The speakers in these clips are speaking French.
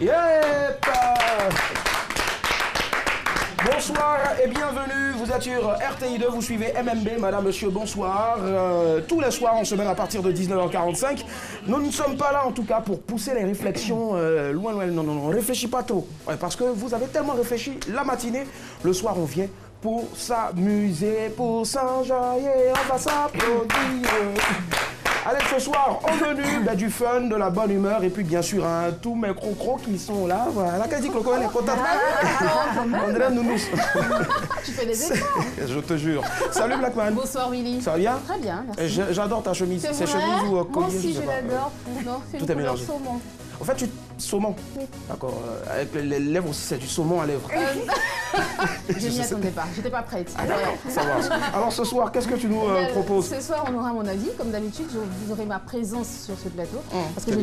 Yep. Bonsoir et bienvenue, vous êtes sur RTI2, vous suivez MMB, madame, monsieur, bonsoir. Tous les soirs en semaine à partir de 19h45. Nous ne sommes pas là en tout cas pour pousser les réflexions loin, non, réfléchis pas trop. Ouais, parce que vous avez tellement réfléchi la matinée, le soir on vient pour s'amuser, pour s'enjailler, on va s'applaudir. Allez, ce soir, au menu, du fun, de la bonne humeur et puis bien sûr, tous mes crocros qui sont là. Voilà, qu'a dit Coco, elle est contente. On dirait nounous. Tu fais des efforts. Je te jure. Salut Blackman. Bonsoir Willy. Ça va bien? Très bien, merci. J'adore ta chemise. C'est chemise ou collier? Moi aussi, je l'adore. Non, c'est Tout une est couleur mélangé. saumon. En fait, saumon. Oui. D'accord. Avec les lèvres aussi, c'est du saumon à lèvres. Je m'y attendais pas. J'étais pas prête. Ah, d'accord, ça va. Alors ce soir, qu'est-ce que tu nous proposes? Ce soir, on aura mon avis. Comme d'habitude, vous aurez ma présence sur ce plateau. Parce que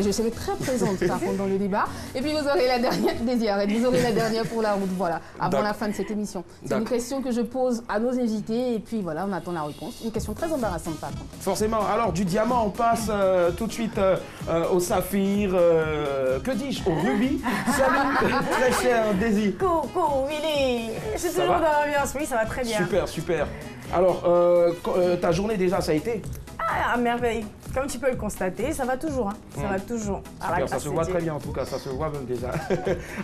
je serai très présente par contre dans le débat. Et puis vous aurez la dernière, vous aurez la dernière pour la route, voilà, avant la fin de cette émission. C'est une question que je pose à nos invités et puis voilà, on attend la réponse. Une question très embarrassante par contre. Forcément. Alors du diamant, on passe tout de suite au saphir. Que dis-je? Au rubis. Salut, très cher Daisy. Coucou Willy. Je suis toujours dans l'ambiance, oui, ça va très bien. Super, super. Alors, ta journée déjà, ça a été? Ah, à merveille. Comme tu peux le constater, ça va toujours. Ça va toujours. Super, ça se voit très bien en tout cas, ça se voit même déjà.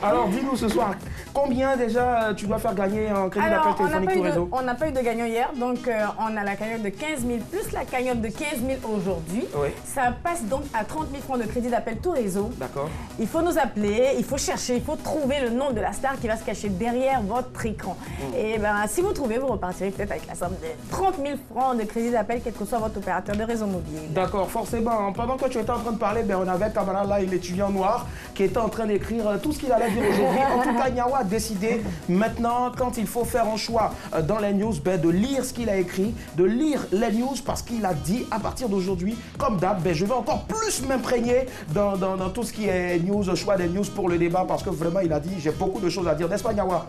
Alors, dis-nous ce soir, combien déjà tu dois faire gagner en crédit d'appel téléphonique tout réseau? On n'a pas eu de gagnant hier, donc on a la cagnotte de 15 000 plus la cagnotte de 15 000 aujourd'hui. Oui. Ça passe donc à 30 000 francs de crédit d'appel tout réseau. D'accord. Il faut nous appeler, il faut chercher, il faut trouver le nom de la star qui va se cacher derrière votre écran. Et ben, si vous trouvez, vous repartirez peut-être avec la somme de 30 000 francs de crédit d'appel, quel que soit votre opérateur de réseau mobile. D'accord, forcément. Pendant que tu étais en train de parler, on avait un camarade là, l'étudiant noir, qui était en train d'écrire tout ce qu'il allait dire aujourd'hui. En tout cas, Nyawa a décidé maintenant, quand il faut faire un choix dans les news, de lire ce qu'il a écrit, de lire les news, parce qu'il a dit, à partir d'aujourd'hui, comme d'hab, je vais encore plus m'imprégner dans tout ce qui est news, choix des news pour le débat, parce que vraiment, il a dit, j'ai beaucoup de choses à dire, n'est-ce pas, Nyawa?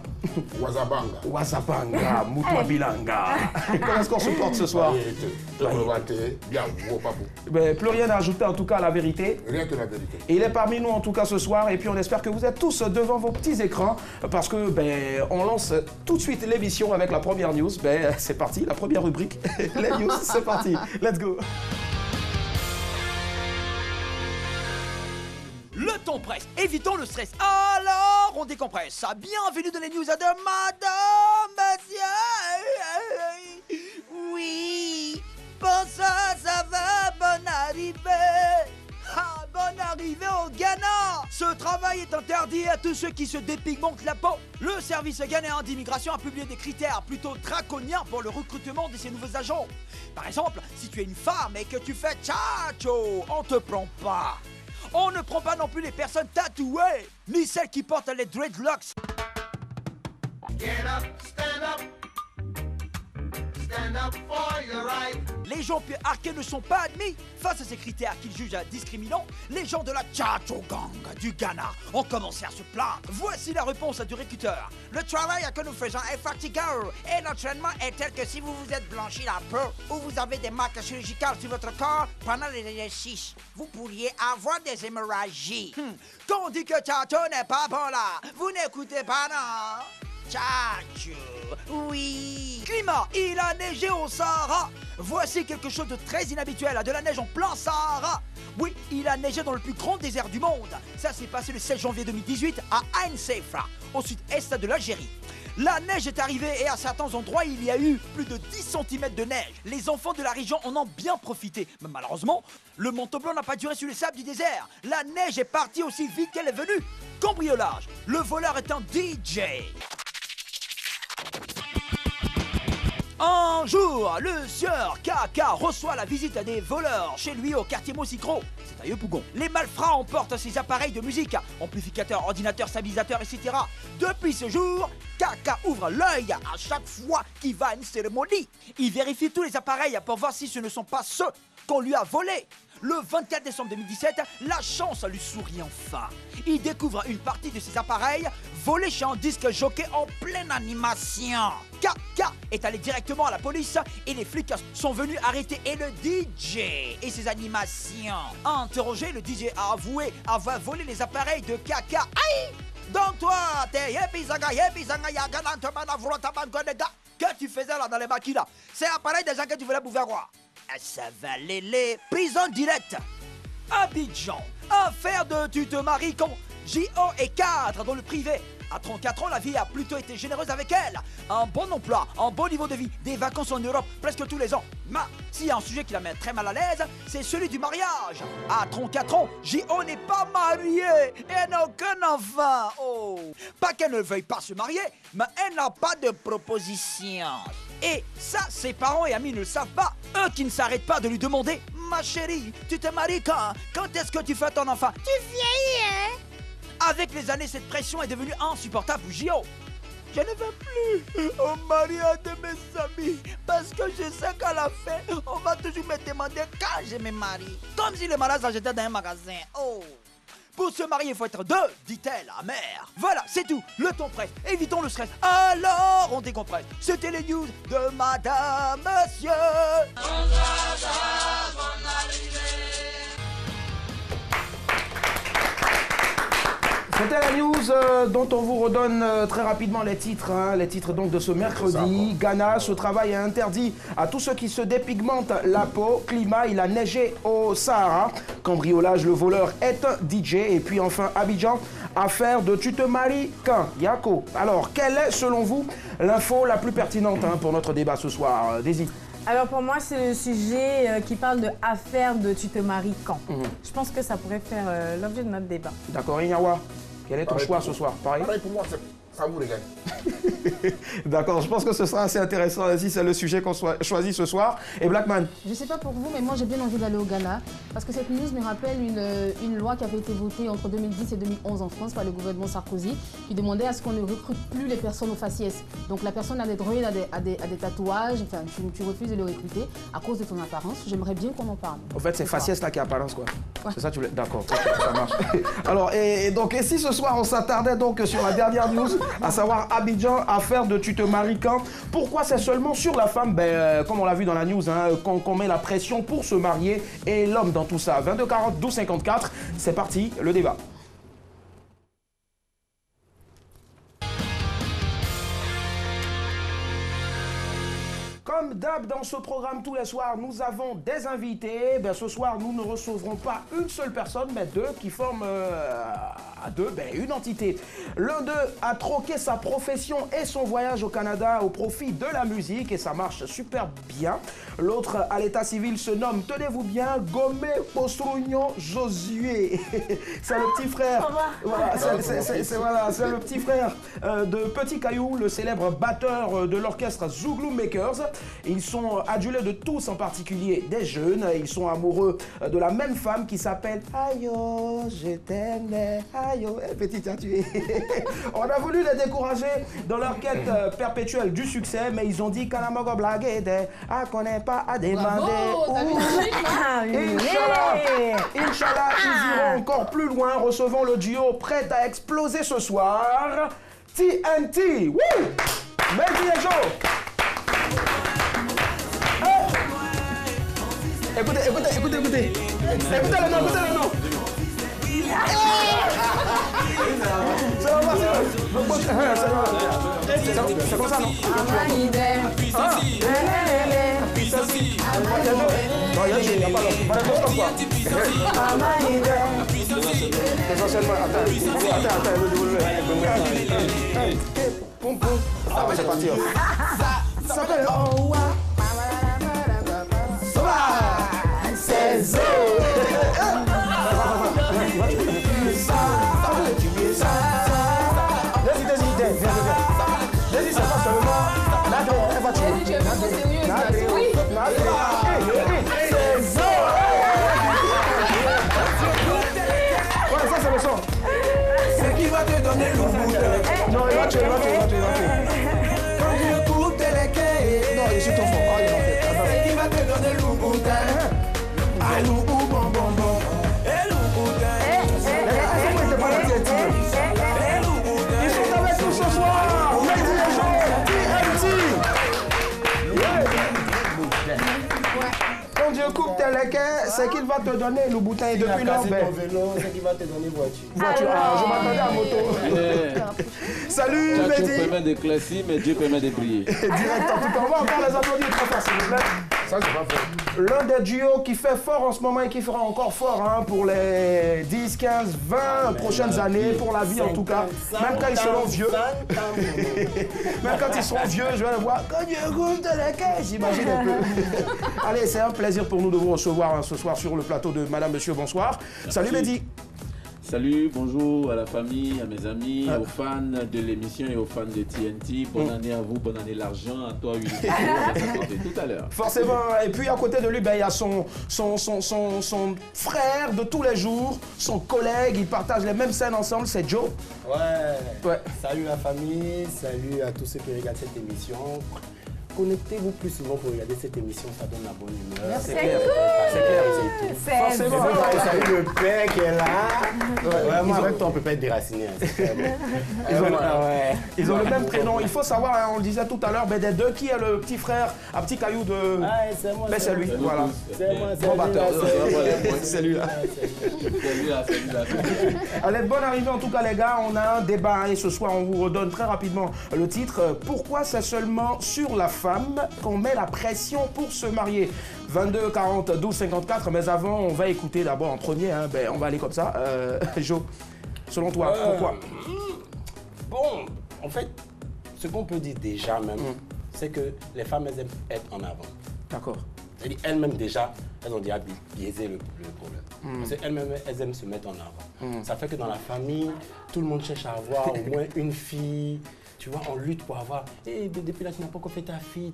Wazabanga. Wazabanga, Moutouabilanga. Bilanga. Comment est-ce qu'on se porte ce soir? Plus rien à ajouter en tout cas à la vérité. Rien que la vérité. Et il est parmi nous en tout cas ce soir et puis on espère que vous êtes tous devant vos petits écrans parce que on lance tout de suite l'émission avec la première news. C'est parti, la première rubrique. Les news, c'est parti. Let's go. Le ton presse, évitons le stress. Alors, on décompresse. Bienvenue dans les news de Madame Monsieur. Oui, bon ça va, bonne arrivée. Ah, bonne arrivée au Ghana. Ce travail est interdit à tous ceux qui se dépigmentent la peau. Le service ghanéen d'immigration a publié des critères plutôt draconiens pour le recrutement de ces nouveaux agents. Par exemple, si tu es une femme et que tu fais tchacho, on te prend pas. On ne prend pas non plus les personnes tatouées, ni celles qui portent les dreadlocks. Get up, stand up. Stand up for your right. Les gens arqués ne sont pas admis. Face à ces critères qu'ils jugent discriminants, les gens de la Tchacho Gang du Ghana ont commencé à se plaindre. Voici la réponse du recruteur. Le travail que nous faisons est fatigant et l'entraînement est tel que si vous vous êtes blanchi la peau ou vous avez des marques chirurgicales sur votre corps pendant les exercices, vous pourriez avoir des hémorragies. Quand on dit que Tchacho n'est pas bon là, vous n'écoutez pas non? Tchacho, oui. Climat, il a neigé au Sahara. Voici quelque chose de très inhabituel, de la neige en plein Sahara. Oui, il a neigé dans le plus grand désert du monde. Ça s'est passé le 16 janvier 2018 à Ain Sefra, au sud-est de l'Algérie. La neige est arrivée et à certains endroits, il y a eu plus de 10 cm de neige. Les enfants de la région en ont bien profité. Mais malheureusement, le manteau blanc n'a pas duré sur les sables du désert. La neige est partie aussi vite qu'elle est venue. Cambriolage, le voleur est un DJ. Un jour, le sieur Kaka reçoit la visite des voleurs chez lui au quartier Mossicro. C'est à Yopougon. Les malfrats emportent ses appareils de musique, amplificateurs, ordinateurs, stabilisateurs, etc. Depuis ce jour, Kaka ouvre l'œil à chaque fois qu'il va à une cérémonie. Il vérifie tous les appareils pour voir si ce ne sont pas ceux qu'on lui a volés. Le 24 décembre 2017, la chance lui sourit enfin. Il découvre une partie de ses appareils volés chez un disque jockey en pleine animation. Kaka est allé directement à la police et les flics sont venus arrêter et le DJ et ses animations. Interrogé, le DJ a avoué avoir volé les appareils de Kaka. Aïe! Donc toi, t'es que tu faisais là dans les maquis là? C'est l'appareil des gens que tu voulais bouffer quoi? Ça va les prison directe. Abidjan, affaire de tu te maries con. J.O. et 4 dans le privé. À 34 ans, la vie a plutôt été généreuse avec elle. Un bon emploi, un bon niveau de vie, des vacances en Europe presque tous les ans. Mais s'il y a un sujet qui la met très mal à l'aise, c'est celui du mariage. À 34 ans, J.O. n'est pas mariée et elle n'a aucun enfant. Oh. Pas qu'elle ne veuille pas se marier, mais elle n'a pas de proposition. Et ça, ses parents et amis ne le savent pas. Eux qui ne s'arrêtent pas de lui demander « Ma chérie, tu te maries quand? Quand est-ce que tu fais ton enfant? Tu vieillis, hein ?» Avec les années, cette pression est devenue insupportable pour J.O. Je ne veux plus au mariage de mes amis parce que je sais qu'à la fin, on va toujours me demander quand je me marie. Comme si le mariage j'étais dans un magasin. Oh! Pour se marier, il faut être deux, dit-elle, amère. Voilà, c'est tout. Le temps presse. Évitons le stress. Alors, on décompresse. C'était les news de Madame Monsieur. C'était la news dont on vous redonne très rapidement les titres. Les titres donc de ce mercredi. Ghana, ce travail est interdit à tous ceux qui se dépigmentent la peau. Climat, il a neigé au Sahara. Cambriolage, le voleur est un DJ. Et puis enfin, Abidjan, affaire de tu te maries quand? Yako. Alors, quelle est selon vous l'info la plus pertinente pour notre débat ce soir? Daisy. Alors pour moi, c'est le sujet qui parle de affaire de tu te maries quand. Je pense que ça pourrait faire l'objet de notre débat. D'accord, Inyawa, quel est ton choix ce soir? Pareil Pareil pour moi, ça vous regarde. D'accord, je pense que ce sera assez intéressant si c'est le sujet qu'on choisit ce soir. Et Blackman? Je ne sais pas pour vous, mais moi j'ai bien envie d'aller au Ghana parce que cette news me rappelle une loi qui avait été votée entre 2010 et 2011 en France par le gouvernement Sarkozy qui demandait à ce qu'on ne recrute plus les personnes au faciès. Donc la personne a des droits à des tatouages, enfin tu refuses de les recruter à cause de ton apparence. J'aimerais bien qu'on en parle. En fait, c'est faciès là qui est apparence quoi. Ouais. C'est ça tu voulais. D'accord, ça marche. Alors, et si ce soir on s'attardait donc sur la dernière news, à savoir Abidjan, affaire de tu te maries quand? Pourquoi c'est seulement sur la femme, comme on l'a vu dans la news, qu'on met la pression pour se marier et l'homme dans tout ça? 22 40 12 54, c'est parti, le débat. Comme d'hab dans ce programme tous les soirs, nous avons des invités. Ce soir, nous ne recevrons pas une seule personne, mais deux qui forment à deux une entité. L'un d'eux a troqué sa profession et son voyage au Canada au profit de la musique et ça marche super bien. L'autre à l'état civil se nomme, tenez-vous bien, Gomé Postrugnon Josué. C'est le petit frère. Voilà, c'est le petit frère de Petit Caillou, le célèbre batteur de l'orchestre Zouglou Makers. Ils sont adulés de tous, en particulier des jeunes. Ils sont amoureux de la même femme qui s'appelle Ayo, je t'aime, Ayo, petit tué. On a voulu les décourager dans leur quête perpétuelle du succès, mais ils ont dit Kanamogo blague, à connaît pas à demander. Inch'Allah, ils iront encore plus loin. Recevons le duo prêt à exploser ce soir. TNT. Woo! Mehdi et Joe. Écoutez. Écoutez le nom. C'est comme ça, non? Non, il n'y a pas d'homme. Pas de quoi. Essentiellement, attends. Ah ouais, c'est parti. Ça s'appelle Owa. C'est Zo. Vas-y, c'est pas seulement. Elle va tuer. Tu es vraiment sérieux? Oui. C'est Zo. Ouais, ça c'est le son. C'est qui va te donner le bout. Non, il va tuer. Ils sont avec nous ce soir. Mesdames et messieurs, quand Dieu coupe tes lequets, c'est qu'il va te donner le boutin et depuis lors, ton vélo, c'est qu'il va te donner voiture. voiture. Ah, je m'attendais à moto. Salut, Dieu Mehdi. permet d'éclaircir, mais Dieu permet de briller. Direct, en tout cas, on va encore les applaudir très fort, s'il vous plaît. Ça, c'est pas fait. L'un des duos qui fait fort en ce moment et qui fera encore fort hein, pour les 10, 15, 20 prochaines années, pour la vie en tout cas. Même quand ils seront vieux. Même quand ils seront vieux, je vais le voir. Quand Dieu coupe de la caisse, j'imagine un peu. Allez, c'est un plaisir pour nous de vous recevoir hein, ce soir sur le plateau de Madame, Monsieur, bonsoir. Salut Mehdi. Salut, bonjour à la famille, à mes amis, aux fans de l'émission et aux fans de TNT. Bonne année à vous, bonne année l'argent, à toi, Willy. On va se raconter tout à l'heure. Forcément, et puis à côté de lui, ben, il y a son frère de tous les jours, son collègue, ils partagent les mêmes scènes ensemble, c'est Joe. Ouais. Salut la famille, salut à tous ceux qui regardent cette émission. Connectez-vous plus souvent pour regarder cette émission, ça donne la bonne humeur. C'est clair. cool. C'est clair, c'est tout. Forcément, salut le père qui est là. Vraiment, avec toi, on ne peut pas être déraciné. Hein, Ils ont le même prénom. Il faut savoir, hein, on le disait tout à l'heure, ben, des deux, qui est le petit frère, un petit caillou de... c'est moi. Ben, c'est lui, voilà. C'est moi, Bon batteur. C'est lui, là. Celui-là. Allez, bonne arrivée en tout cas les gars, on a un débat et ce soir on vous redonne très rapidement le titre. Pourquoi c'est seulement sur la femme qu'on met la pression pour se marier? 22 40 12 54, mais avant on va écouter d'abord en premier, hein, ben, on va aller comme ça. Jo, selon toi, pourquoi? Bon, en fait, ce qu'on peut dire déjà même, c'est que les femmes elles aiment être en avant. D'accord. C'est-à-dire elles-mêmes déjà, elles ont déjà biaisé le problème. Parce qu'elles-mêmes, elles aiment se mettre en avant. Ça fait que dans la famille, tout le monde cherche à avoir au moins une fille. Tu vois, on lutte pour avoir. Et depuis là, tu n'as pas encore fait ta fille.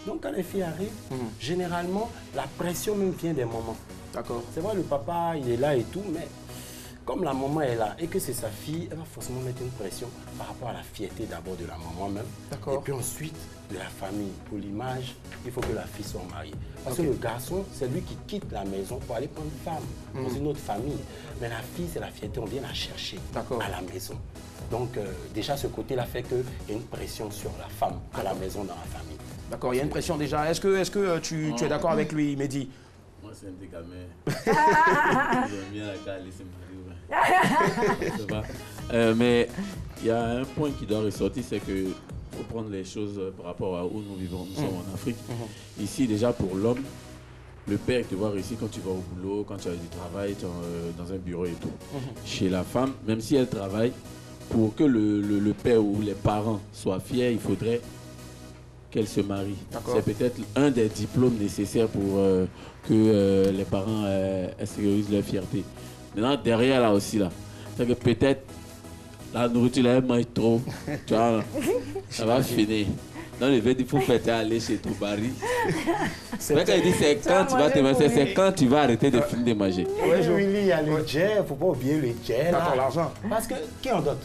Donc quand les filles arrivent, généralement, la pression même vient des mamans. D'accord. C'est vrai, le papa, il est là et tout, mais comme la maman est là et que c'est sa fille, elle va forcément mettre une pression par rapport à la fierté d'abord de la maman même. D'accord. Et puis ensuite, de la famille. Pour l'image, il faut que la fille soit mariée. Parce que le garçon, c'est lui qui quitte la maison pour aller prendre une femme dans une autre famille. Mais la fille, c'est la fierté, on vient la chercher à la maison. Donc déjà, ce côté-là fait qu'il y a une pression sur la femme à la maison, dans la famille. D'accord, il y a une pression déjà. Est-ce que tu es d'accord avec lui, Mehdi? Moi, c'est un des gamins. J'aime bien la gars laisser marier. Ça va. Mais il y a un point qui doit ressortir, c'est que faut prendre les choses par rapport à où nous vivons. Nous sommes en Afrique. Ici, déjà, pour l'homme, le père te voit réussir quand tu vas au boulot, quand tu as du travail, tu es dans un bureau et tout. Chez la femme, même si elle travaille, pour que le père ou les parents soient fiers, il faudrait qu'elle se marie. C'est peut-être un des diplômes nécessaires pour que les parents sécurisent leur fierté. Maintenant, derrière là aussi, là, c'est que peut-être la nourriture, là, elle mange trop. Tu vois, ça va finir. Dans le verre, il faut faire aller chez ton mari. C'est vrai qu'il dit c'est quand tu vas te manger, c'est quand tu vas arrêter de finir de manger. Oui, Willy, il y a le jet, il ne faut pas oublier le jet. D'accord, l'argent. Parce que qui en dote?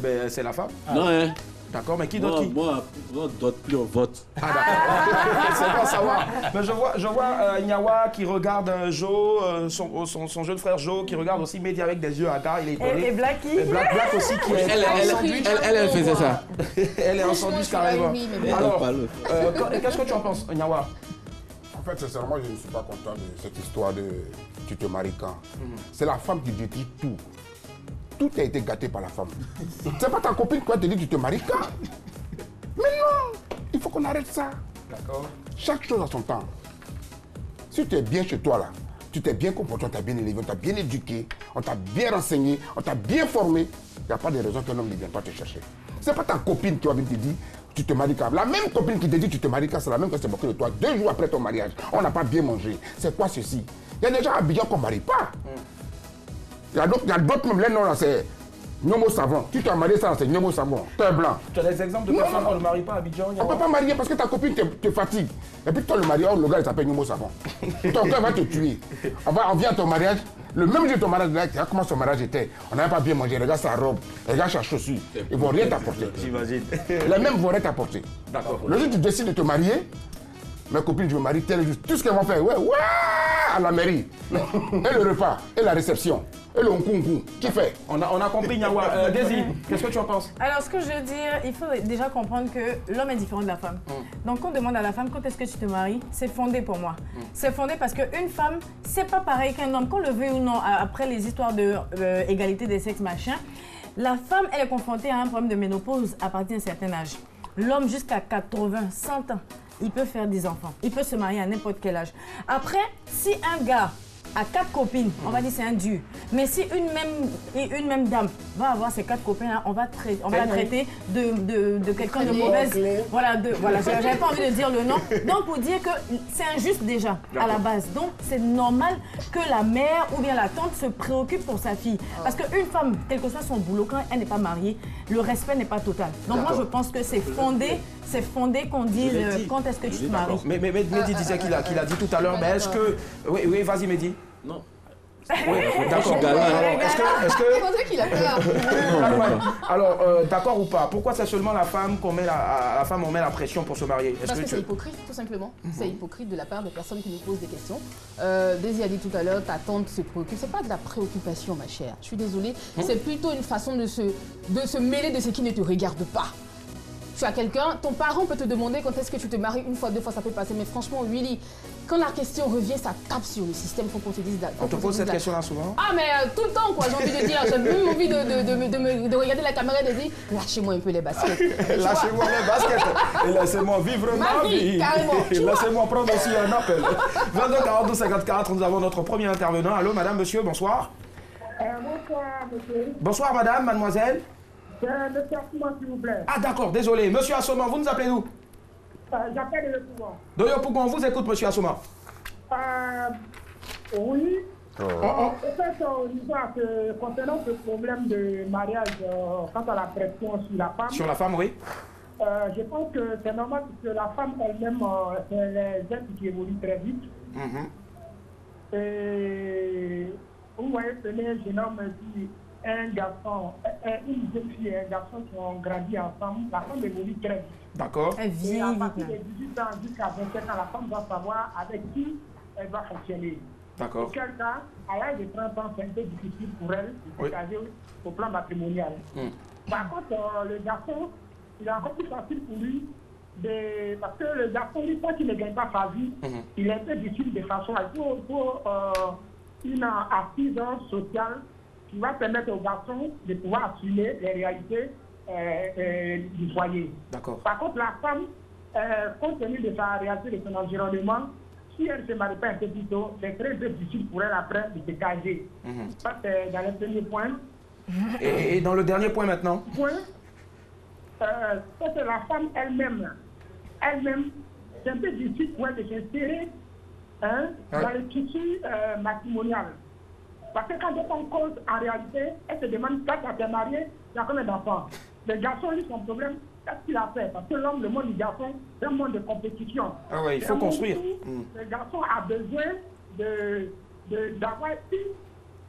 Ben, c'est la femme. Non, hein? D'accord, mais qui d'autre qui? Moi, on ne dote plus, on vote. Ah d'accord, c'est bon à savoir. Mais je vois Nyawa qui regarde Joe, son jeune frère Joe, qui regarde aussi Mehdi avec des yeux hagards, il est étonné. Et Blacky. Et Black aussi qui est en sandwich. Elle faisait ça. Elle est en sandwich carrément. Alors, qu'est-ce que tu en penses, Nyawa? En fait, sincèrement, je ne suis pas content de cette histoire de tu te maries quand. C'est la femme qui décide tout. Tout a été gâté par la femme. C'est pas ta copine qui va te dire tu te maries quand. Mais non, il faut qu'on arrête ça. D'accord. Chaque chose a son temps. Si tu es bien chez toi là, tu t'es bien comporté, on t'a bien élevé, on t'a bien éduqué, on t'a bien renseigné, on t'a bien formé, il n'y a pas de raison qu'un homme ne vienne pas te chercher. C'est pas ta copine qui va venir te dire tu te maries quand. La même copine qui te dit tu te maries quand, c'est la même qui s'est moquée de toi 2 jours après ton mariage. On n'a pas bien mangé. C'est quoi ceci? Il y a des gens habillés qu'on ne marie pas. Il y a d'autres même, les noms là, c'est Nyomo Savon. Tu t'es marié ça, c'est Nyomo Savon. Tu es blanc. Tu as des exemples de personnes qu'on ne marie pas à Abidjan? On ne peut pas marier parce que ta copine te fatigue. Et puis toi, le mariage, le gars, il s'appelle Nyomo Savon. Ton cœur va te tuer. On vient à ton mariage. Le même jour de ton mariage, regarde comment son mariage était. On n'avait pas bien mangé. Regarde sa robe, regarde sa chaussure. Ils ne vont rien t'apporter. J'imagine. Les mêmes vont rien t'apporter. D'accord. Le jour où tu décides de te marier, mes copines, je me marie tel jour. Tout ce qu'elles vont faire, ouais. à la mairie. Et le repas, et la réception, et le nkunku. Qui fait? On a compris, Nyawa. Daisy, qu'est-ce que tu en penses? Alors, ce que je veux dire, il faut déjà comprendre que l'homme est différent de la femme. Donc, quand on demande à la femme quand est-ce que tu te maries, c'est fondé pour moi. C'est fondé parce qu'une femme, c'est pas pareil qu'un homme. Qu'on le veuille ou non, après les histoires d'égalité des sexes, machin, la femme, elle est confrontée à un problème de ménopause à partir d'un certain âge. L'homme, jusqu'à 80, 100 ans, il peut faire des enfants. Il peut se marier à n'importe quel âge. Après, si un gars a 4 copines, on va dire c'est un dieu. Mais si une même dame va avoir ces 4 copains-là, on va la traiter de quelqu'un de mauvaise. Voilà, j'avais pas envie de dire le nom. Donc pour dire que c'est injuste déjà à la base. Donc c'est normal que la mère ou bien la tante se préoccupe pour sa fille. Parce qu'une femme, quel que soit son boulot, quand elle n'est pas mariée, le respect n'est pas total. Donc moi je pense que c'est fondé qu'on dise quand est-ce que tu te maries. Mais Mehdi disait qu'il a dit tout à l'heure, mais est-ce que... Oui, vas-y Mehdi. Non. Oui, d'accord. Est-ce que... C'est pour ça qu'il a peur. Alors, d'accord ou pas? Pourquoi c'est seulement la femme qu'on met la femme on met la pression pour se marier? Parce que c'est hypocrite, tout simplement. C'est hypocrite de la part des personnes qui nous posent des questions. Daisy a dit tout à l'heure, ta tante se préoccupe. C'est pas de la préoccupation, ma chère. Je suis désolée. C'est plutôt une façon de se mêler de ce qui ne te regarde pas. Tu as quelqu'un, ton parent peut te demander quand est-ce que tu te maries, une fois, 2 fois, ça peut passer. Mais franchement, Willy, quand la question revient, ça tape sur le système. Il faut qu'on te dise... On te pose cette question-là souvent? Ah, mais tout le temps, quoi. J'ai envie de dire, j'ai même envie de regarder la caméra et de dire, lâchez-moi un peu les baskets. Lâchez-moi les baskets et laissez-moi vivre ma vie. Carrément. Laissez-moi prendre aussi un appel. 22 42 54, nous avons notre premier intervenant. Allô, madame, monsieur, bonsoir. Bonsoir, monsieur. Bonsoir, madame, mademoiselle. Monsieur Assouman, s'il vous plaît. Ah, d'accord, désolé. Monsieur Assouman, vous nous appelez d'où? J'appelle de Yopougon. De Yopougon, on vous écoute, monsieur Assouman. Oui. En fait, concernant ce problème de mariage quant à la pression sur la femme. Sur la femme, oui. Je pense que c'est normal que la femme elle-même, c'est les êtres qui évoluent très vite. Et vous voyez, c'est un jeune homme dit un garçon, une jeune fille et un garçon qui ont grandi ensemble, la femme évolue très vite. D'accord. Et à partir de 18 ans jusqu'à 27 ans, la femme doit savoir avec qui elle va fonctionner. D'accord. Quel cas, à l'âge de 30 ans, c'est un peu difficile pour elle de se caser au plan matrimonial. Par contre, le garçon, il est encore plus facile pour lui, parce que le garçon, lui, quand il ne gagne pas sa vie, il est un peu difficile de façon à une assise sociale qui va permettre au garçon de pouvoir assumer les réalités du foyer. D'accord. Par contre, la femme, compte tenu de sa réalité, de son environnement, si elle ne se marie pas un peu plus tôt, c'est très difficile pour elle après de se caser. Ça, c'est dans le premier point. Et dans le dernier point maintenant? C'est que la femme elle-même, c'est un peu difficile pour elle de s'insérer dans le tissu matrimonial. Parce que quand on compte, en réalité, elle se demande quand elle s'est mariée, il y a combien d'enfants. Le garçon, lui, son problème, qu'est-ce qu'il a fait? Parce que l'homme, le monde du garçon, c'est un monde de compétition. Ah ouais, il faut construire. Le garçon a besoin d'avoir une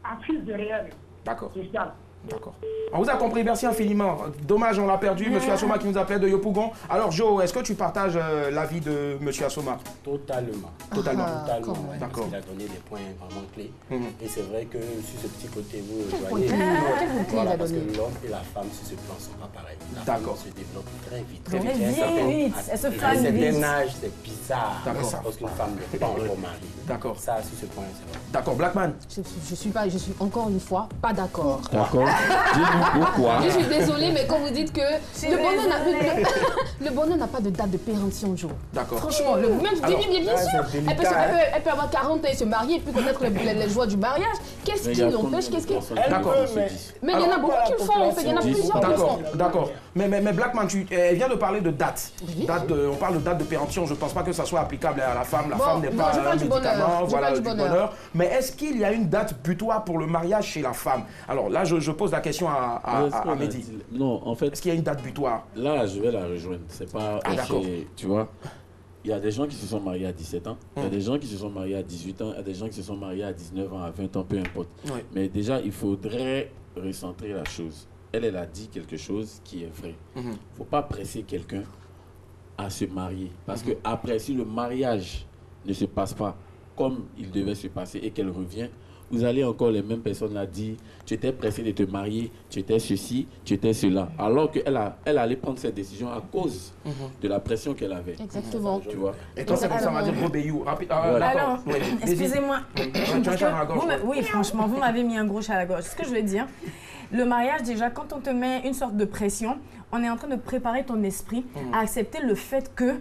assise de réel. D'accord. Social. D'accord. On vous a compris, merci infiniment. Dommage, on l'a perdu, monsieur Assouman qui nous appelait de Yopougon. Alors Jo, est-ce que tu partages l'avis de monsieur Assouman? Totalement. Totalement. Totalement. Ouais, D'accord. il a donné des points vraiment clés. Et c'est vrai que sur ce petit côté, vous Quel voyez, point il a parce donné? que l'homme et la femme sur ce plan ne sont pas pareils. La D'accord. femme se développe très vite. Très vite, elle se À un fane vite. certain âge, c'est bizarre. D'accord. Parce qu'une femme n'est pas encore mariée. D'accord. Ça, sur ce point, c'est vrai. D'accord, Blackman. Je suis encore une fois pas d'accord. D'accord. Dis-nous pourquoi. Je suis désolée, mais quand vous dites que le bonheur n'a pas de date de péremption, Joe. D'accord. Franchement, bien sûr. Elle peut avoir 40 ans et se marier et puis connaître les joies du mariage. Qu'est-ce qui l'empêche? D'accord. Mais il y en a beaucoup qui le font, en fait. Il y en a plusieurs. D'accord. Mais Blackman, elle vient de parler de date. On parle de date de péremption. Je ne pense pas que ça soit applicable à la femme. La femme n'est pas un médicament. Voilà, du bonheur. Mais est-ce qu'il y a une date butoir pour le mariage chez la femme? Alors là, je pose la question à Mehdi. Non, en fait... Est-ce qu'il y a une date butoir? Là, je vais la rejoindre. C'est pas... d'accord. Tu vois, il y a des gens qui se sont mariés à 17 ans, il y a des gens qui se sont mariés à 18 ans, il y a des gens qui se sont mariés à 19 ans, à 20 ans, peu importe. Oui. Mais déjà, il faudrait recentrer la chose. Elle a dit quelque chose qui est vrai. Il ne faut pas presser quelqu'un à se marier. Parce que après, si le mariage ne se passe pas comme il devait se passer et qu'elle revient, vous allez encore les mêmes personnes là dire tu étais pressé de te marier, tu étais ceci, tu étais cela. Alors qu'elle allait prendre cette décision à cause de la pression qu'elle avait. Exactement. Tu vois. Et toi, c'est comme ça, on va dire Robéou. Alors, excusez-moi. Oui, Oui, franchement, vous m'avez mis un gros chat à la gorge. Ce que je veux dire, le mariage, déjà, quand on te met une sorte de pression, on est en train de préparer ton esprit à accepter le fait que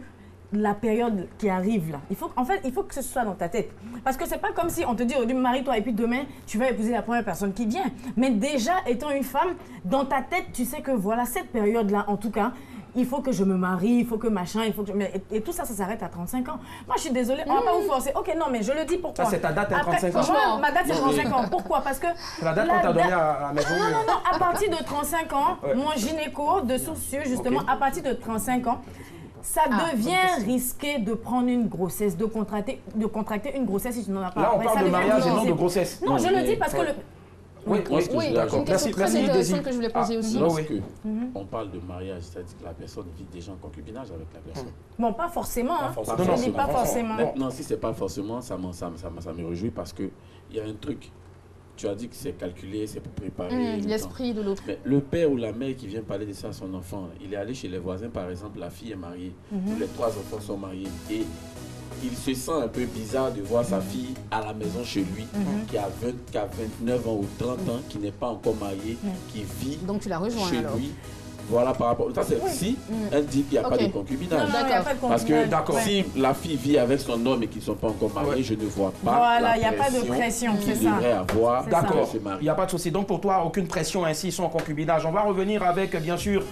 la période qui arrive là, il faut que ce soit dans ta tête. Parce que c'est pas comme si on te dit aujourd'hui marie-toi et puis demain tu vas épouser la première personne qui vient. Mais déjà étant une femme, dans ta tête tu sais que voilà cette période là en tout cas, il faut que je me marie, il faut que machin, il faut que et tout ça, ça s'arrête à 35 ans. Moi je suis désolée, on va pas vous forcer. Ok non mais je le dis pourquoi. Ça c'est ta date à 35 ans. Moi, ma date c'est 35 ans. Pourquoi? Parce que c'est la date qu'on t'a donnée à la maison. Non, à partir de 35 ans, mon gynéco de Sourcieux justement, à partir de 35 ans, ça devient risqué de prendre une grossesse, de contracter une grossesse si tu n'en as pas. Là, on parle de mariage et non de grossesse. Non, je le dis parce que le... Oui, d'accord. Merci, intéressante que je voulais poser aussi. On parle de mariage, c'est-à-dire que la personne vit déjà en concubinage avec la personne. Bon, pas forcément. Je dis pas forcément. Maintenant, si c'est pas forcément, ça me réjouit parce qu'il y a un truc. Tu as dit que c'est calculé, c'est pour préparer l'esprit de l'autre. Mais le père ou la mère qui vient parler de ça à son enfant, il est allé chez les voisins, par exemple, la fille est mariée, tous les 3 enfants sont mariés et il se sent un peu bizarre de voir sa fille à la maison chez lui, qui a 29 ans ou 30 ans, qui n'est pas encore mariée, qui vit donc tu la rejoins, chez alors. lui. Voilà, par rapport. Ça, c'est si elle dit qu'il n'y a pas de concubinage. Non, il n'y a pas de concubinage. Parce que si la fille vit avec son homme et qu'ils ne sont pas encore mariés, je ne vois pas. Voilà, il n'y a pas de pression, c'est ça. devrait avoir. D'accord, il n'y a pas de souci. Donc pour toi, aucune pression ainsi sans concubinage. On va revenir avec, bien sûr,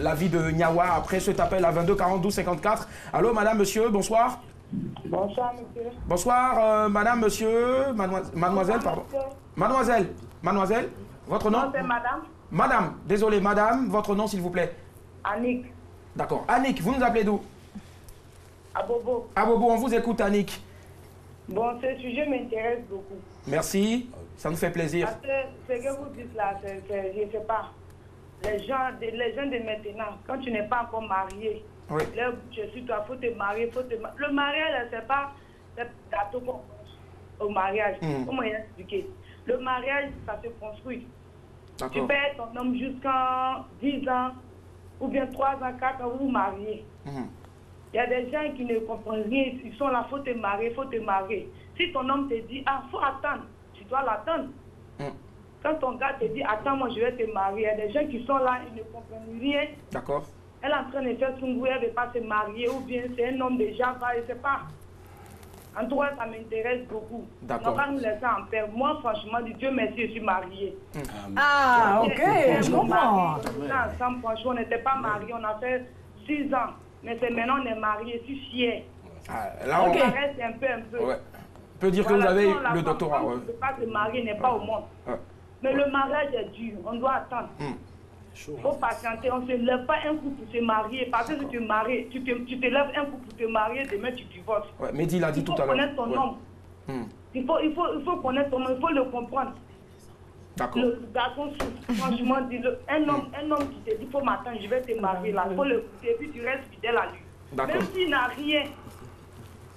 l'avis de Nyawa après cet appel à 22 42 54. Allô, madame, monsieur, bonsoir. Bonsoir, monsieur. Bonsoir, madame, monsieur, mademoiselle, pardon. Mademoiselle, votre nom? Non, c'est madame. Madame, désolé, madame, votre nom s'il vous plaît? Annick. D'accord. Annick, vous nous appelez d'où? Abobo. Abobo, on vous écoute, Annick. Bon, ce sujet m'intéresse beaucoup. Merci, ça nous fait plaisir. Parce que ce que vous dites là, je ne sais pas. Les gens de maintenant, quand tu n'es pas encore marié, là, je suis toi, il faut te marier, Le mariage, c'est pas le gâteau qu'on mange au mariage. Comment expliquer? Le mariage, ça se construit. Tu perds ton homme jusqu'à 10 ans, ou bien 3 ans, 4 ans, vous vous mariez. Il y a des gens qui ne comprennent rien, ils sont là, il faut te marier. Si ton homme te dit, il faut attendre, tu dois l'attendre. Quand ton gars te dit, attends, moi je vais te marier, il y a des gens qui sont là, ils ne comprennent rien. D'accord. Elle est en train de faire son goût, elle ne veut pas se marier, ou bien c'est un homme déjà, je ne sais pas. En tout cas, ça m'intéresse beaucoup. D'accord. On va nous laisser en paix. Moi, franchement, Dieu merci, je suis mariée. Ok, je comprends. Ensemble, franchement, on n'était pas mariés, on a fait 6 ans. Mais c'est maintenant on est mariés, je suis fière. Là, on reste un peu. Ouais. On peut dire que vous avez le doctorat. On ne peut pas se marier, n'est pas au monde. Mais le mariage est dur, on doit attendre. Il faut patienter, on ne se lève pas un coup pour se marier. Parce que si tu te maries, tu te lèves un coup pour te marier, demain tu divorces. Mehdi l'a dit tout à l'heure. Il faut connaître ton homme. Il faut connaître ton homme, il faut le comprendre. D'accord. Le garçon, franchement, un homme qui te dit, il faut m'attendre, je vais te marier là. Il faut l'écouter et puis tu restes fidèle à lui. Même s'il n'a rien,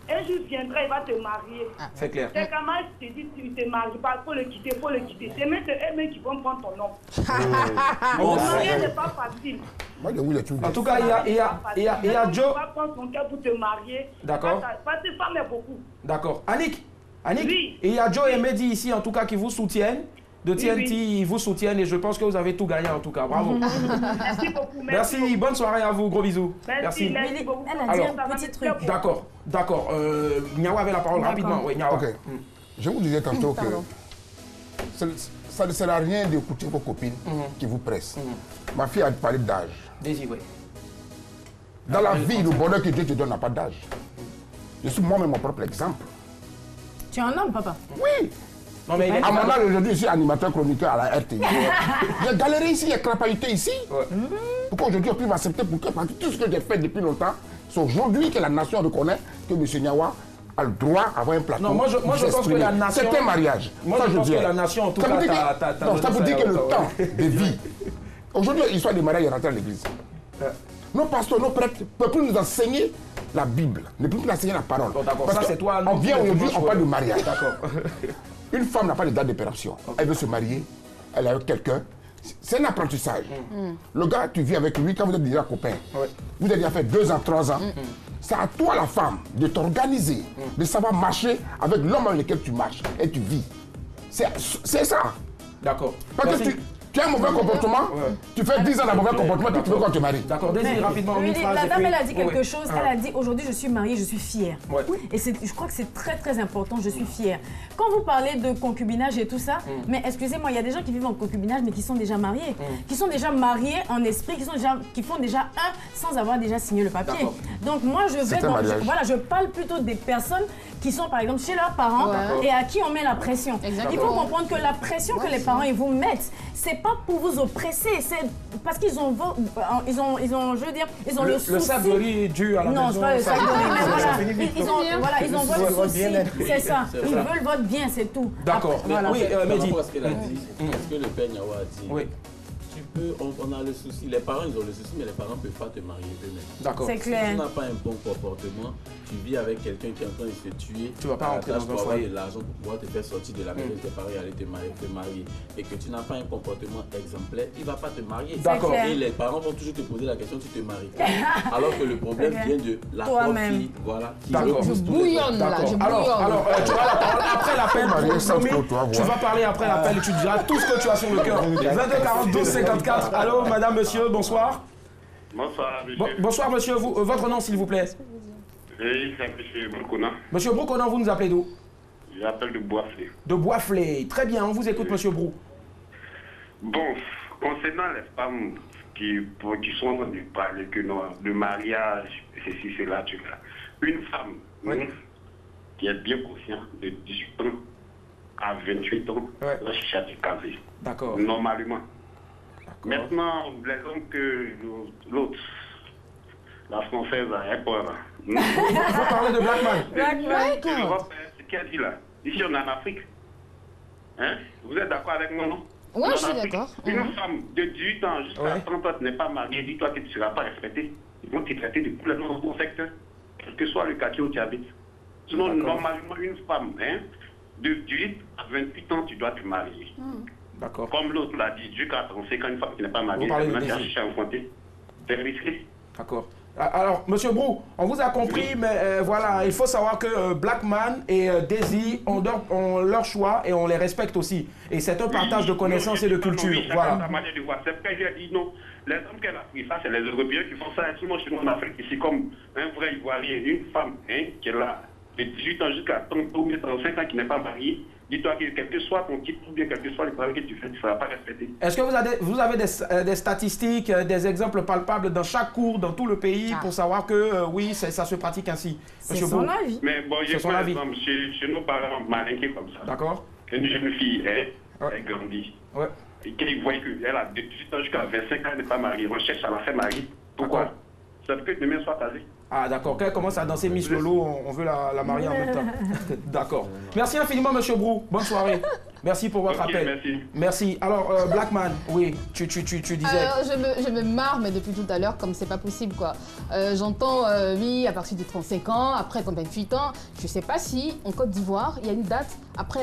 un jour viendra, il va te marier. C'est clair. Tes camarades te disent, tu ne te maries pas, il faut le quitter, C'est même eux qui vont prendre ton nom. Le mariage n'est pas facile. En tout cas, il y a Joe. Tu vas prendre son cœur pour te marier. D'accord. Parce que femme est beaucoup. D'accord. Annick, oui. Et il y a Joe et Mehdi ici, en tout cas, qui vous soutiennent. De TNT, ils vous soutiennent et je pense que vous avez tout gagné en tout cas. Bravo. Merci beaucoup. Merci. Bonne soirée à vous. Gros bisous. Merci beaucoup. Elle a dit un petit truc. D'accord. Nyawa avait la parole rapidement. Oui, Nyawa. Okay. Je vous disais tantôt que ça ne sert à rien d'écouter vos copines qui vous pressent. Ma fille a parlé d'âge. Oui. Dans la vie, le bonheur que Dieu te donne n'a pas d'âge. Je suis moi-même mon propre exemple. Tu es un homme, papa? Oui. Non, mais à mon âge aujourd'hui, je suis animateur chroniqueur à la RTI. J'ai galéré ici, j'ai crapahuté ici. Pourquoi aujourd'hui on peut m'accepter pour que tout ce que j'ai fait depuis longtemps, c'est aujourd'hui que la nation reconnaît que M. Nyawa a le droit d'avoir un plateau. Non, moi je pense que la nation. C'est un mariage. Moi je pense que la nation, en tout cas, ça veut dire que le temps de vie. Aujourd'hui, l'histoire des mariages est rentrée à l'église. Nos pasteurs, nos prêtres ne peuvent plus nous enseigner la Bible, ne plus enseigner la parole. Bon, d'accord, Parce ça que c'est toi. on vient aujourd'hui, on parle de mariage. D'accord. Une femme n'a pas de date de péremption. Elle veut se marier, elle est avec quelqu'un. C'est un apprentissage. Le gars, tu vis avec lui quand vous êtes déjà copains. Vous avez déjà fait 2 ans, 3 ans. C'est à toi, la femme, de t'organiser, de savoir marcher avec l'homme avec lequel tu marches et tu vis. C'est ça. D'accord. Parce que tu as un mauvais comportement, tu fais 10 ans de mauvais comportement, tu veux qu'on te marie. D'accord, Désir, rapidement. La dame, elle a dit quelque chose. Elle a dit aujourd'hui, je suis mariée, je suis fière. Et je crois que c'est très très important, je suis fière. Quand vous parlez de concubinage et tout ça, mais excusez-moi, il y a des gens qui vivent en concubinage mais qui sont déjà mariés. Qui sont déjà mariés en esprit, qui font déjà un sans avoir déjà signé le papier. Donc moi, je parle plutôt des personnes qui sont par exemple chez leurs parents et à qui on met la pression. Il faut comprendre que la pression que les parents ils vous mettent, c'est pas pour vous oppresser, c'est parce qu'ils ont, je veux dire, ils ont le souci. Le sac de riz dû à la maison. Non, c'est pas le sac de riz, mais ils ont votre souci, c'est ça. Ils veulent votre bien, c'est tout. D'accord. Oui, Mehdi. Parce qu'elle a dit, ce que le père Nyawa a dit. Oui. On a le souci, les parents ils ont le souci, mais les parents ne peuvent pas te marier eux-mêmes. D'accord. C'est clair. Si tu n'as pas un bon comportement, tu vis avec quelqu'un qui est en train de se tuer. Tu ne vas pas rentrer dans un foyer. De l'argent pour pouvoir te faire sortir de la maison de tes parents et aller te marier. Et que tu n'as pas un comportement exemplaire, il ne va pas te marier. D'accord. Et les parents vont toujours te poser la question, tu te maries. Alors que le problème vient de la propre fille. Voilà. D'accord. Je bouillonne là, je bouillonne. Alors, tu vas la parole après l'appel. Tu vas parler après l'appel et tu diras tout ce que tu as sur le cœur. 22 42 54. Allô, madame, monsieur, bonsoir. Bonsoir, monsieur. Bonsoir, monsieur. Votre nom, s'il vous plaît. Oui, c'est monsieur Broukona. Monsieur Broukona, vous nous appelez d'où? J'appelle de Boisflé. De Boisflé. Très bien, on vous écoute, monsieur Brou. Bon, concernant les femmes qui sont en train de parler que non, le mariage, ceci, cela, tu vois. Une femme qui est bien consciente de 18 ans à 28 ans, doit chercher à se caser. D'accord. Normalement. Maintenant, les hommes que l'autre, la française, elle peur. Vous parlez de Blackman. C'est ce qu'elle dit là. Ici, on est en Afrique. Hein? Vous êtes d'accord avec moi, non? Oui, je suis d'accord. Une femme de 18 ans jusqu'à 30 ans qui n'est pas mariée, dis-toi que tu ne seras pas respecté. Ils vont te traiter de complètement dans ton secteur, quel que soit le quartier où tu habites. Sinon, normalement, une femme, de 18 à 28 ans, tu dois te marier. D'accord. Comme l'autre l'a dit, jusqu'à 35 ans, une femme qui n'est pas mariée, elle va chercher à enfanter. C'est risqué. D'accord. Alors, monsieur Brou, on vous a compris, mais voilà, il faut savoir que Blackman et Daisy ont leur choix et on les respecte aussi. Et c'est un partage de connaissances et de culture. Voilà. C'est ce que j'ai dit, non. Les hommes qu'elle a pris, ça, c'est les Européens qui font ça. Sinon, chez nous en Afrique, ici, comme un vrai Ivoirien, une femme qui est là, de 18 ans jusqu'à 30 ou 35 ans, qui n'est pas mariée, dis-toi que quel que soit ton titre ou bien quel que soit le travail que tu fais, tu ne seras pas respecté. Est-ce que vous avez des statistiques, des exemples palpables dans chaque cours, dans tout le pays, pour savoir que oui, ça se pratique ainsi? C'est son avis. Mais bon, j'ai par exemple, chez nos parents malinqués comme ça. D'accord. Une jeune fille, elle grandit. Ouais. Et qu'elle voit qu'elle a de 18 ans jusqu'à 25 ans, elle n'est pas mariée. On cherche à la faire marier. Pourquoi? Ça veut que demain soit casé. Ah d'accord, quand elle commence à danser Miss Lolo, on veut la marier en même temps. D'accord. Merci infiniment, monsieur Brou. Bonne soirée. Merci pour votre appel. Merci. Alors, Blackman, oui, tu disais... je me marre, mais depuis tout à l'heure, comme c'est pas possible, quoi. J'entends, oui, à partir de 35 ans, après 28 ans, je sais pas si, en Côte d'Ivoire, il y a une date après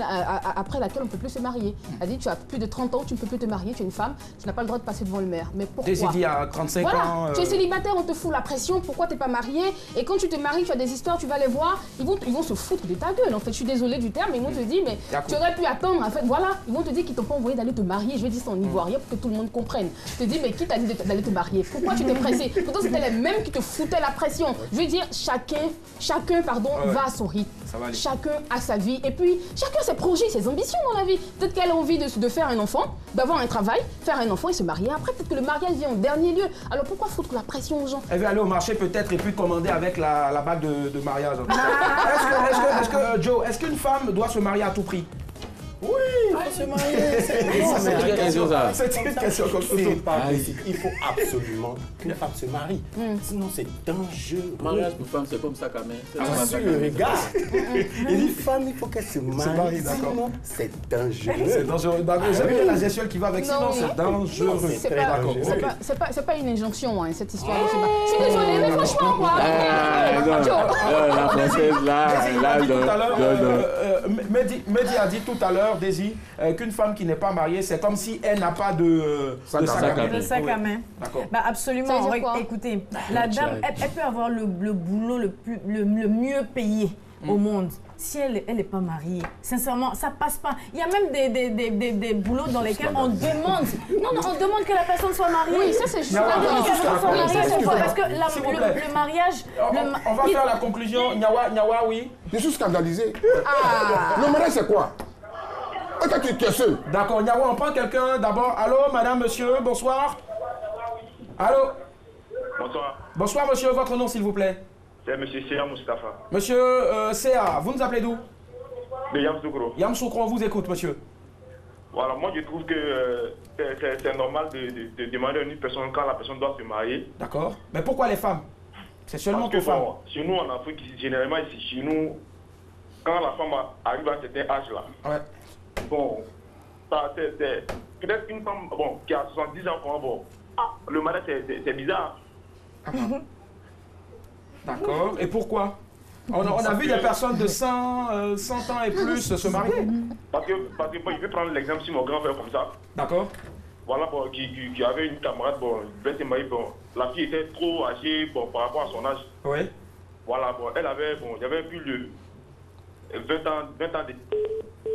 laquelle on ne peut plus se marier. Elle dit, tu as plus de 30 ans, tu ne peux plus te marier, tu es une femme, tu n'as pas le droit de passer devant le maire. Mais pourquoi? Décidé à 35 ans... Tu es célibataire, on te fout la pression, pourquoi tu n'es pas marié? Et quand tu te maries, tu as des histoires, tu vas les voir, ils vont se foutre de ta gueule, en fait. Je suis désolée du terme, mais ils vont te dire, mais tu aurais pu attendre, en fait, voilà. Ils vont te dire qu'ils t'ont pas envoyé d'aller te marier, je vais dire ça en ivoirien pour que tout le monde comprenne. Je te dis, mais qui t'a dit d'aller te marier? Pourquoi tu t'es pressé? Pourtant, c'était les mêmes qui te foutaient la pression. Je veux dire, chacun va à son rythme. Chacun a sa vie. Et puis, chacun ses projets, ses ambitions dans la vie. Peut-être qu'elle a envie de faire un enfant, d'avoir un travail, faire un enfant et se marier après. Peut-être que le mariage vient en dernier lieu. Alors pourquoi foutre la pression aux gens? Elle veut aller au marché peut-être et puis commander avec la bague de mariage. Est-ce que Joe, est-ce qu'une femme doit se marier à tout prix? Oui, il faut se marier. C'est une question comme ça. Il faut absolument qu'une femme se marie. Sinon, c'est dangereux. Mariage pour femme, c'est comme ça quand même. Sur le regard. Il dit femme, il faut qu'elle se marie. Sinon, c'est dangereux. C'est dangereux. J'aime bien la gestuelle qui va avec. Sinon, c'est dangereux. C'est pas une injonction, hein, cette histoire de se marier. Je suis désolée, mais franchement, moi. La française, Mehdi a dit tout à l'heure, Daisy, qu'une femme qui n'est pas mariée, c'est comme si elle n'a pas de sac à main. D'accord. Bah absolument. Écoutez, la dame, elle peut avoir le boulot le mieux payé au monde. Si elle n'est pas mariée, sincèrement, ça passe pas. Il y a même des boulots dans lesquels on demande. On demande que la personne soit mariée. Oui, ça c'est juste. Parce que le mariage. On va faire la conclusion. Nyawa, oui. Je suis scandalisé. Le mariage, c'est quoi? Tu es seul. D'accord, Nyawa, on prend quelqu'un d'abord. Allô, madame, monsieur, bonsoir. Allô? Bonsoir. Bonsoir, monsieur, votre nom, s'il vous plaît. C'est M. Séa Moustapha. Monsieur Séa, vous nous appelez d'où? De Yamsoukro. Yamsoukro, on vous écoute, monsieur. Voilà, moi je trouve que c'est normal de demander à une personne quand la personne doit se marier. D'accord. Mais pourquoi les femmes? C'est seulement pour femmes. Chez nous en Afrique, généralement ici, chez nous, quand la femme arrive à un certain âge là, ouais. Bon, c'est peut-être une femme qui a 70 ans, le mariage c'est bizarre. D'accord. Et pourquoi? On a vu des personnes de 100 ans et plus se marier. Parce que je vais prendre l'exemple si mon grand frère comme ça. D'accord. Voilà, qui avait une camarade, il devait se marier, la fille était trop âgée par rapport à son âge. Oui. Voilà, elle avait, il y avait plus de 20 ans de...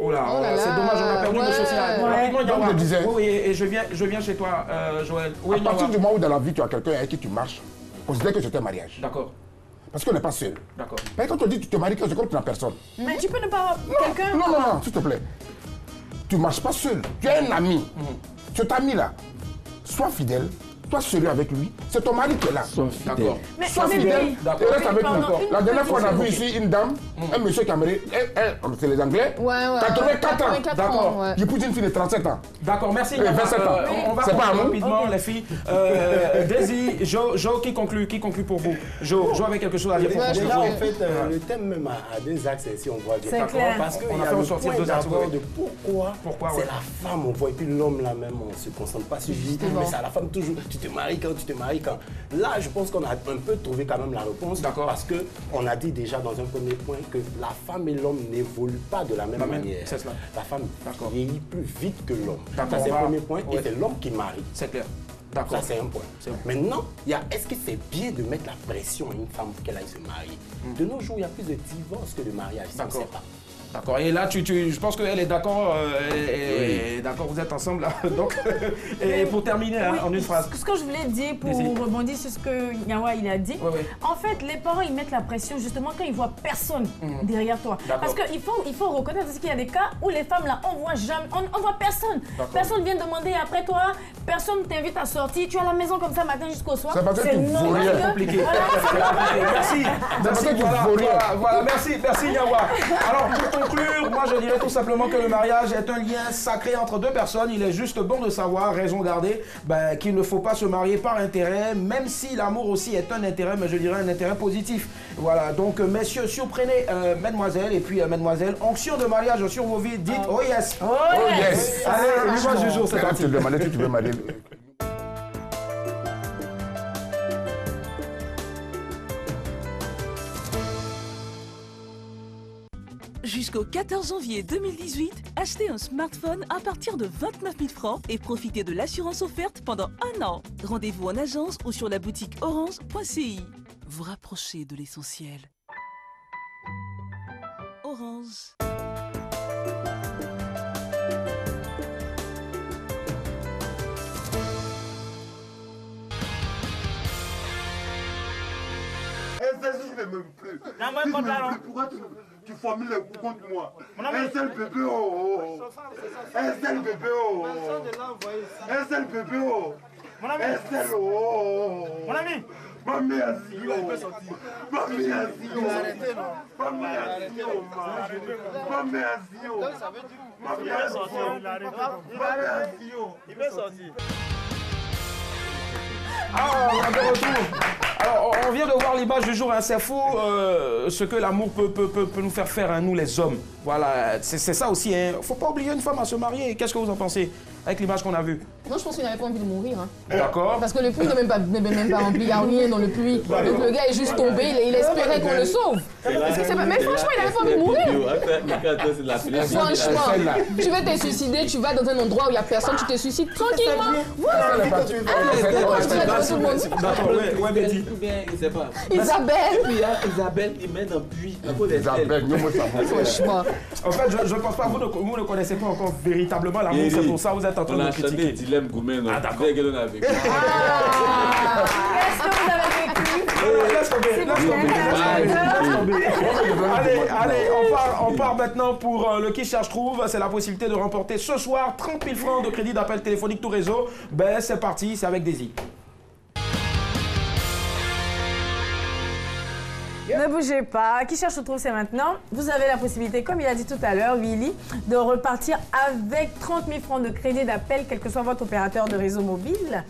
Oh là, c'est dommage, on a perdu le social. Rapidement, Comme je disais. Oui, et je viens chez toi, Joël. Oui, à partir du moment où dans la vie tu as quelqu'un avec qui tu marches, considère que c'est un mariage. D'accord. Parce qu'on n'est pas seul. D'accord. Mais quand on dit que tu te maries, c'est comme tu n'as personne. Mais tu peux ne pas avoir quelqu'un. Non, s'il te plaît. Tu ne marches pas seul. Tu as un ami. Cet ami-là, sois fidèle. Sois sérieux avec lui, c'est ton mari qui est là. D'accord. Sois fidèle et reste avec lui encore. La dernière fois, on a vu ici une dame, un monsieur qui a marié, c'est les Anglais, 84 ans. D'accord. J'épouse une fille de 37 ans. D'accord, merci. 27 ans. On va conclure rapidement, les filles. Daisy, Jo, qui conclut pour vous? Jo avait quelque chose à dire pour vous. Déjà, en fait, le thème même a deux axes, si on voit bien. C'est clair. Parce qu'il y On a a fait le ressortir point deux axes d'abord de pourquoi c'est ouais. la femme, on voit, et puis l'homme là même, on ne se concentre pas sur lui. Mais c'est à la femme toujours, tu te maries quand. Là, je pense qu'on a un peu trouvé quand même la réponse. D'accord. Parce qu'on a dit déjà dans un premier point que la femme et l'homme n'évoluent pas de la même manière. C'est cela. La femme vieillit plus vite que l'homme. Ça, D'accord, c'est le premier point. Et c'est l'homme qui marie. C'est clair. D'accord. Ça, c'est un point. Maintenant, est-ce que c'est bien de mettre la pression à une femme pour qu'elle aille se marier? De nos jours, il y a plus de divorces que de mariage. Ça, on ne sait pas. D'accord. Et là, je pense qu'elle est d'accord. D'accord, vous êtes ensemble là. Donc, et pour terminer, en une phrase. Ce que je voulais dire pour rebondir sur ce que Nyawa il a dit. En fait, les parents ils mettent la pression justement quand ils voient personne derrière toi. Parce qu'il faut reconnaître aussi qu'il y a des cas où les femmes là, on voit jamais, on voit personne. Personne vient demander après toi, personne t'invite à sortir. Tu es à la maison comme ça matin jusqu'au soir. C'est parce que tu vaux rien. C'est compliqué. Merci. Voilà, merci Nyawa. Alors pour conclure, moi je dirais tout simplement que le mariage est un lien sacré entre deux personnes. Il est juste bon de savoir, raison garder, qu'il ne faut pas se marier par intérêt, même si l'amour aussi est un intérêt, mais je dirais un intérêt positif. Voilà, donc messieurs, surprenez mesdemoiselles et puis mesdemoiselles, onction de mariage sur vos vies, dites oh yes. Oh yes. Allez, l'image du jour, c'est parti. Je te demandais si tu veux marier. Jusqu'au 14 janvier 2018, achetez un smartphone à partir de 29 000 francs et profitez de l'assurance offerte pendant 1 an. Rendez-vous en agence ou sur la boutique orange.ci. Vous rapprochez de l'essentiel. Orange. Ne m'aime plus. Pourquoi tu formules les coups contre moi? Un seul bébé, un seul bébé, un seul bébé, un seul, Mon ami, Mamie Azio. Mamie Azio. Mamie Azio. Mamie Azio. Mamie Azio. Il veut sortir. Ah, on est de retour. Alors, on vient de voir l'image du jour, hein. C'est fou ce que l'amour peut nous faire, hein, nous les hommes. Voilà, c'est ça aussi. Hein. Faut pas obliger une femme à se marier. Qu'est-ce que vous en pensez avec l'image qu'on a vue? Moi, je pense qu'il n'avait pas envie de mourir. Hein. D'accord. Parce que le puits n'est même pas rempli, il n'y a rien dans le puits. Donc le gars est juste tombé, il espérait qu'on le sauve. Parce que mais franchement, il n'avait pas envie de mourir. Franchement, tu veux te suicider, tu vas dans un endroit où il n'y a personne, tu te suicides tranquillement. Voilà. Ouais, Betty. Je sais pas. Isabelle. Et puis il y a Isabelle qui mène un puits à cause des Isabelle, nous, moi, ça va. Franchement. En fait, je ne pense pas, vous ne connaissez pas encore véritablement l'amour, c'est pour ça que vous êtes en train de critiquer. On a chanté Dilemme Goumen, non? Ah, d'accord. Qu'est-ce que vous avez écrit? Laisse tomber. Allez, on part maintenant pour le qui cherche trouve. C'est la possibilité de remporter ce soir 30 000 francs de crédit d'appel téléphonique tout réseau. Ben, c'est parti, c'est avec Daisy. Ne bougez pas. Qui cherche trouve, c'est maintenant. Vous avez la possibilité, comme il a dit tout à l'heure, Willy, de repartir avec 30 000 francs de crédit d'appel, quel que soit votre opérateur de réseau mobile.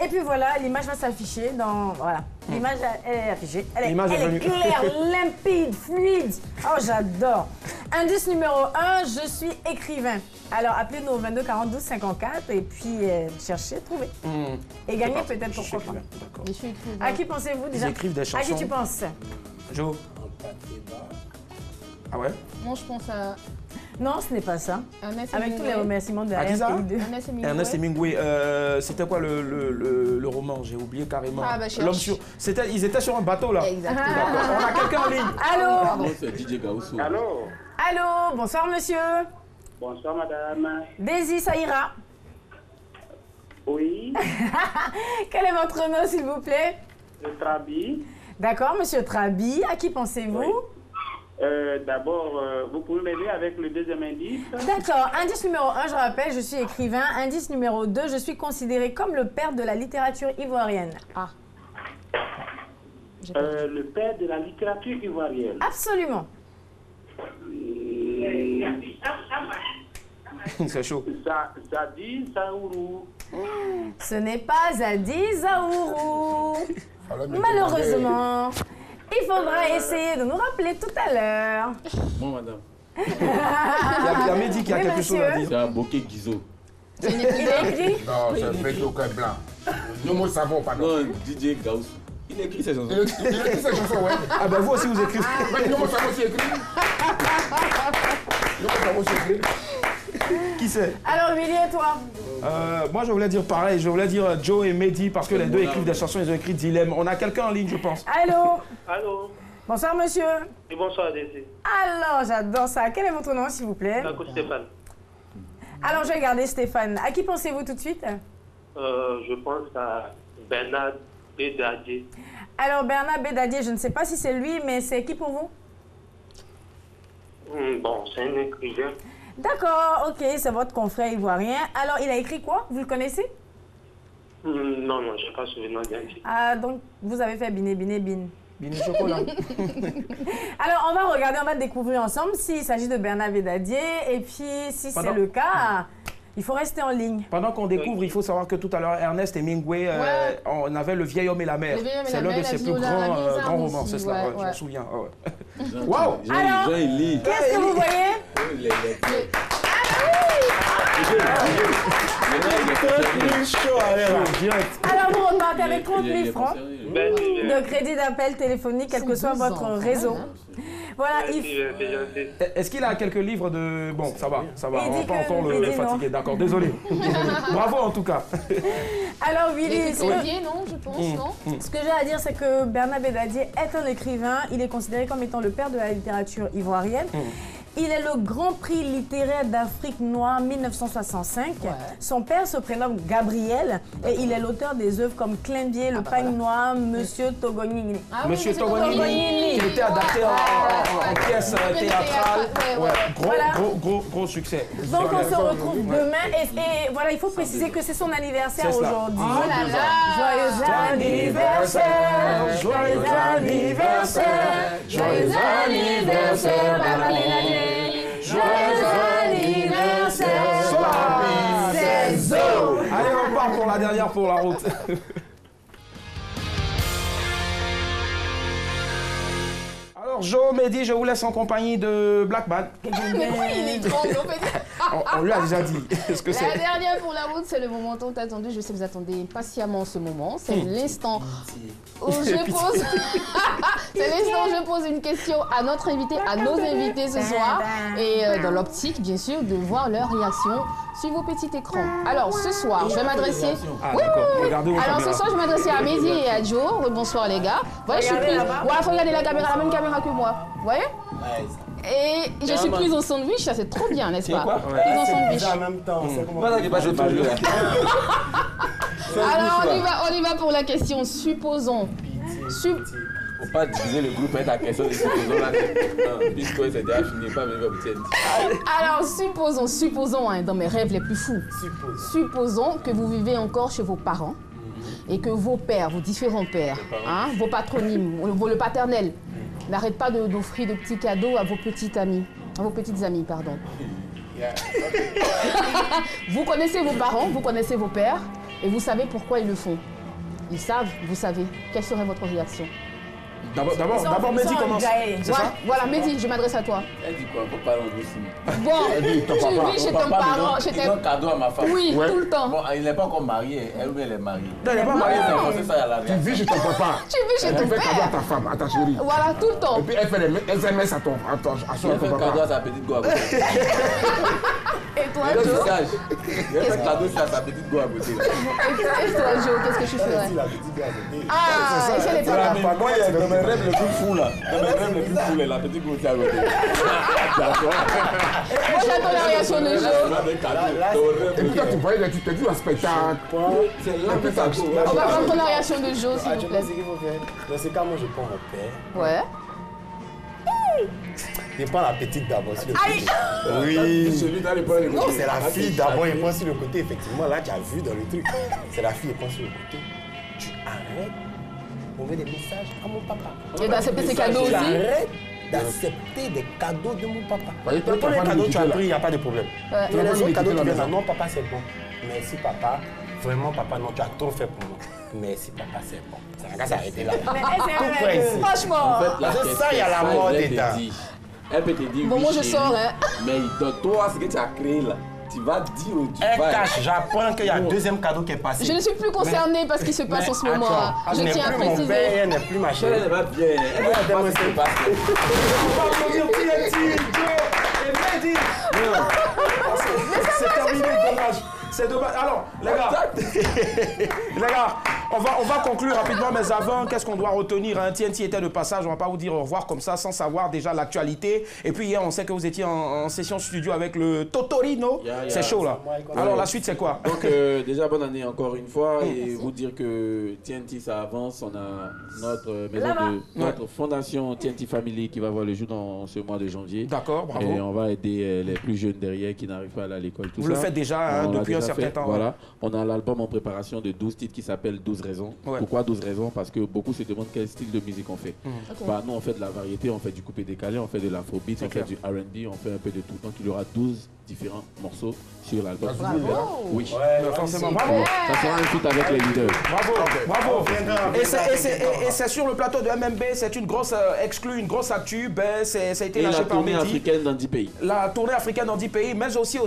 Et puis voilà, l'image va s'afficher dans... Voilà. L'image, elle est affichée. Elle est claire, limpide, fluide. Oh, j'adore. Indice numéro 1, je suis écrivain. Alors, appelez-nous au 22 42 54 et puis cherchez, trouvez. Et gagnez peut-être pourquoi pas. Je suis écrivain. À qui pensez-vous déjà? Ils écrivent des chansons. À qui tu penses? Jo. Ah ouais? Moi, je pense à... Non, ce n'est pas ça. Avec tous les remerciements de la RTI2. Ernest Hemingway. C'était quoi le roman? J'ai oublié carrément. Ah, bah, L'homme sur... Ils étaient sur un bateau là. Exactement. On a quelqu'un en ligne. Allô? C'est DJ Gaoussou. Allô? Allô? Bonsoir, monsieur. Bonsoir, madame. Daisy, ça ira? Oui. Quel est votre nom, s'il vous plaît? Le Trabi. D'accord, monsieur Trabi. À qui pensez-vous? Oui. D'abord, vous pouvez m'aider avec le deuxième indice? D'accord. Indice numéro 1, je rappelle, je suis écrivain. Indice numéro 2, je suis considéré comme le père de la littérature ivoirienne. Ah. Le père de la littérature ivoirienne. Absolument. C'est chaud. Zadi Zaourou. Ce n'est pas Zadi Zaourou. Malheureusement. Il faudra essayer de nous rappeler tout à l'heure. Bon, madame. Il y a Mehdi qui a quelque chose à dire. C'est un bouquet Guizot. Il a écrit? Non, c'est un béto cœur blanc. Nous ne savons pas. Non, DJ Gauss. Il écrit ses chansons. Il écrit ses chansons, ouais. Ah ben vous aussi vous écrivez. Mais nous ne savons aussi écrire. Nous ne savons aussi écrire. Qui c'est? Alors, Willy et toi? Moi je voulais dire pareil, je voulais dire Joe et Mehdi parce que les deux écrivent des chansons, ils ont écrit Dilemme. On a quelqu'un en ligne je pense. Allô? Allô? Bonsoir monsieur. Et bonsoir Daisy. Alors, j'adore ça. Quel est votre nom s'il vous plaît? Stéphane. Alors, je vais garder Stéphane. À qui pensez-vous tout de suite? Je pense à Bernard Bédadier. Alors, Bernard Bédadier, je ne sais pas si c'est lui, mais c'est qui pour vous? Bon, c'est un écrivain. D'accord, ok, c'est votre confrère ivoirien. Alors, il a écrit quoi? Vous le connaissez? Non, je n'ai pas souvenir bien dit. Ah, donc vous avez fait Biné, Biné, Bin. Biné chocolat. Alors, on va regarder, on va découvrir ensemble s'il s'agit de Bernard Bédadier. Et puis, si c'est le cas, il faut rester en ligne. Pendant qu'on découvre, il faut savoir que tout à l'heure, Ernest Hemingway, on avait Le vieil homme et la mer. C'est l'un de ses plus grands romans, c'est cela, je me souviens. Waouh! Alors, qu'est-ce que vous voyez? Alors, vous repartez avec 30 000 francs de crédit d'appel téléphonique, quel que soit votre réseau. Voilà, Est-ce qu'il a quelques livres de... Bon, ça va, on va pas encore le fatiguer, d'accord, désolé. Bravo en tout cas. Alors Willy, non, je pense, non? Ce que j'ai à dire, c'est que Bernard Bédadier est un écrivain. Il est considéré comme étant le père de la littérature ivoirienne. Il est le Grand Prix littéraire d'Afrique noire 1965. Son père se prénomme Gabriel et il est l'auteur des œuvres comme Climbier, Le Pagne Noir, Monsieur Togonini. Monsieur Togonini, qui était adapté en pièce théâtrale. Gros succès. Donc on se retrouve demain et voilà, il faut préciser que c'est son anniversaire aujourd'hui. Oh là là! Joyeux anniversaire! Joyeux anniversaire! Joyeux anniversaire! Joyeux anniversaire! C'est Zo! Allez, on part pour la dernière pour la route. Alors, Jo, Mehdi, je vous laisse en compagnie de Blackman. Mais pourquoi il est grand, en fait? On lui a déjà dit ce que c'est. La dernière pour la route, c'est le moment tant attendu. Je sais que vous attendez patiemment ce moment. C'est l'instant où je pose... C'est l'instant où je pose une question à notre invité, à nos invités ce soir. Et dans l'optique, bien sûr, de voir leur réaction sur vos petits écrans. Alors, ce soir, je vais m'adresser... Alors, ce soir, je vais m'adresser à Mehdi et à Jo. Bonsoir, les gars. Voilà, je suis prise... Voilà, faut regarder la caméra, la même caméra que moi. Vous voyez? Et je suis prise au sandwich, ça c'est trop bien, n'est-ce pas? Prise au sandwich. En même temps, c'est comment ça pas je Alors on y va pour la question. Supposons. Faut pas diviser le groupe avec ta question de supposons là. Puisque c'est déjà fini, pas même Alors supposons hein, dans mes rêves les plus fous. Supposons que vous vivez encore chez vos parents et que vos pères, vos différents pères, hein, vos patronymes, le paternel, n'arrêtent pas d'offrir de petits cadeaux à vos petites amies, pardon. Vous connaissez vos parents, vous connaissez vos pères, et vous savez pourquoi ils le font. Ils savent, vous savez. Quelle serait votre réaction? D'abord, Mehdi commence. Voilà, Mehdi, je m'adresse à toi. Elle dit quoi? Faut pas l'enlever aussi. Bon, tu vis chez ton parent. Il donne cadeau à ma femme. Oui, tout le temps. Bon, il n'est pas encore marié. Elle est mariée. Non, il n'est pas marié. C'est ça, elle a Tu vis chez ton papa. Tu vis chez ton père. Elle fait cadeau à ta femme, à ta chérie. Voilà, tout le temps. Et puis elle fait les SMS à son papa. Elle fait cadeau à sa petite go à côté. Et toi, Jo? Elle fait cadeau à sa petite go à côté. Et toi, Jo, qu'est-ce que tu ferais? Ah, et chez les parents. Moi, il y a dans mes rêves les plus fous là. Dans mes rêves les plus fous, la petite go à côté. Moi, j'attends la réaction de Jo. Et puis toi, tu voyais, tu t'es vu un spectacle. C'est là que ça go. On va prendre la réaction de Jo, s'il vous plaît. Dans ce cas, moi, je prends mon père. Ouais. Je prends la petite d'abord sur le côté. Oui. Non, c'est la fille d'abord, il prend sur le côté. Effectivement, là, tu as vu dans le truc. C'est la fille, il prend sur le côté. Tu arrêtes d'envoyer des messages à mon papa. Et d'accepter ses cadeaux aussi. Arrête d'accepter des cadeaux de mon papa. Pour les cadeaux, tu as pris, il n'y a pas de problème. Il y a les autres cadeaux qui viennent. Non, papa, c'est bon. Merci, papa. Vraiment, papa, non, tu as trop fait pour moi. Merci, papa, c'est bon. Ça va s'arrêter là. Franchement. C'est ça, il y a la mort dedans. Elle peut te dire. Bon, moi, je sors, hein. Mais dans toi, ce que tu as créé là, tu vas dire au j'apprends qu'il y a un deuxième cadeau qui est passé. Je ne suis plus concernée par ce qui se passe en ce moment. Je tiens à préciser. Mon père, elle n'est plus ma chérie. Elle va bien. Elle va bien ce qui se passe. On va applaudir TNT, Jo et Mehdi. C'est terminé, dommage. C'est dommage. Alors, les gars, on va conclure rapidement, mais avant, qu'est-ce qu'on doit retenir? TNT était de passage, on ne va pas vous dire au revoir comme ça sans savoir déjà l'actualité. Et puis hier, on sait que vous étiez en session studio avec le Totorino. C'est chaud là. Alors la suite, c'est quoi? Donc déjà, bonne année encore une fois. Et vous dire que TNT, ça avance. On a notre fondation TNT Family qui va voir le jour dans ce mois de janvier. D'accord, bravo. Et on va aider les plus jeunes derrière qui n'arrivent pas à aller à l'école. Vous le faites déjà depuis un certain temps. Voilà. On a l'album en préparation de 12 titres qui s'appelle 12 raisons. Ouais. Pourquoi 12 raisons? Parce que beaucoup se demandent quel style de musique on fait. Bah, nous, on fait de la variété, on fait du coupé décalé, on fait de l'afrobeat, on fait du R&B, on fait un peu de tout. Donc, il y aura 12 différents morceaux sur l'album. Oui. Forcément. Bravo. Ça sera un feat avec les leaders. Bravo. Et c'est sur le plateau de MMB, c'est une grosse exclue, une grosse actu. Ben, ça a été lâché par Mehdi. La tournée africaine dans 10 pays. La tournée africaine dans 10 pays, mais aussi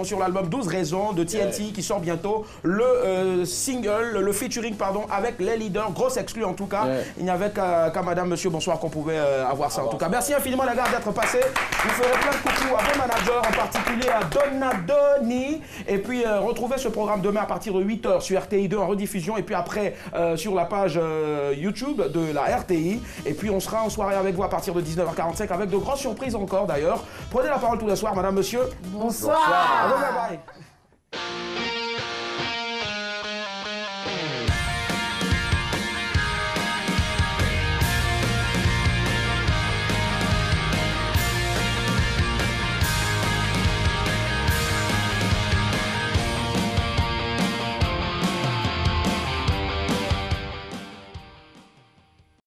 sur l'album 12 raisons de TNT qui sort bientôt. Le single, le featuring, avec les leaders. Grosse exclue en tout cas. Il n'y avait qu'à Madame, Monsieur, bonsoir qu'on pouvait avoir ça en tout cas. Merci infiniment les gars d'être passés. Vous ferez plein de coucou à vos managers, en particulier à Donadoni. Et puis retrouvez ce programme demain à partir de 8h sur RTI2 en rediffusion. Et puis après sur la page YouTube de la RTI. Et puis on sera en soirée avec vous à partir de 19h45 avec de grosses surprises encore d'ailleurs. Prenez la parole tous les soirs, Madame, Monsieur. Bonsoir. Bye bye.